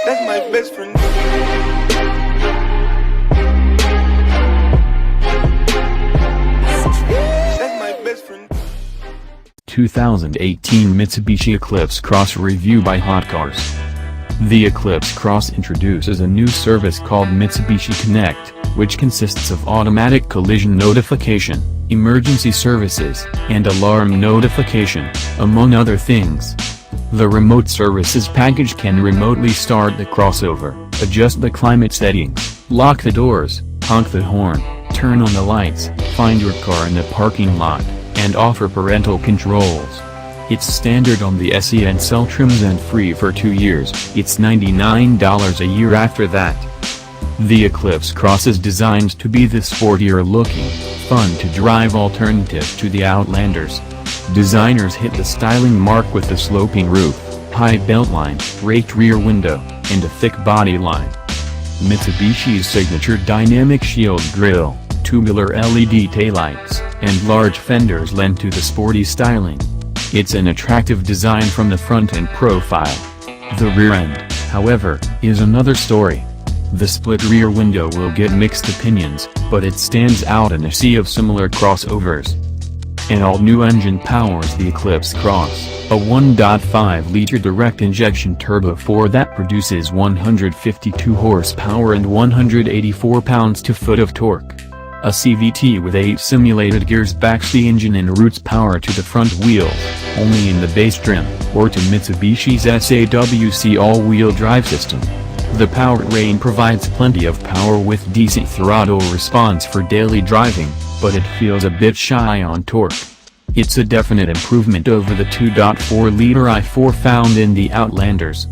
That's my best friend. That's my best friend. 2018 Mitsubishi Eclipse Cross Review by HOTCARS. The Eclipse Cross introduces a new service called Mitsubishi Connect, which consists of automatic collision notification, emergency services, and alarm notification, among other things. The remote services package can remotely start the crossover, adjust the climate settings, lock the doors, honk the horn, turn on the lights, find your car in the parking lot, and offer parental controls. It's standard on the SE and cell trims and free for 2 years. It's $99 a year after that. The Eclipse Cross is designed to be the sportier-looking, fun-to-drive alternative to the Outlanders. Designers hit the styling mark with the sloping roof, high beltline, raked rear window, and a thick body line. Mitsubishi's signature dynamic shield grille, tubular LED taillights, and large fenders lend to the sporty styling. It's an attractive design from the front and profile. The rear end, however, is another story. The split rear window will get mixed opinions, but it stands out in a sea of similar crossovers. An all-new engine powers the Eclipse Cross, a 1.5-liter direct injection turbo 4 that produces 152 horsepower and 184 pounds-to-foot of torque. A CVT with 8 simulated gears backs the engine and routes power to the front wheels, only in the base trim, or to Mitsubishi's SAWC all-wheel drive system. The powertrain provides plenty of power with decent throttle response for daily driving, but it feels a bit shy on torque. It's a definite improvement over the 2.4-liter i4 found in the Outlanders.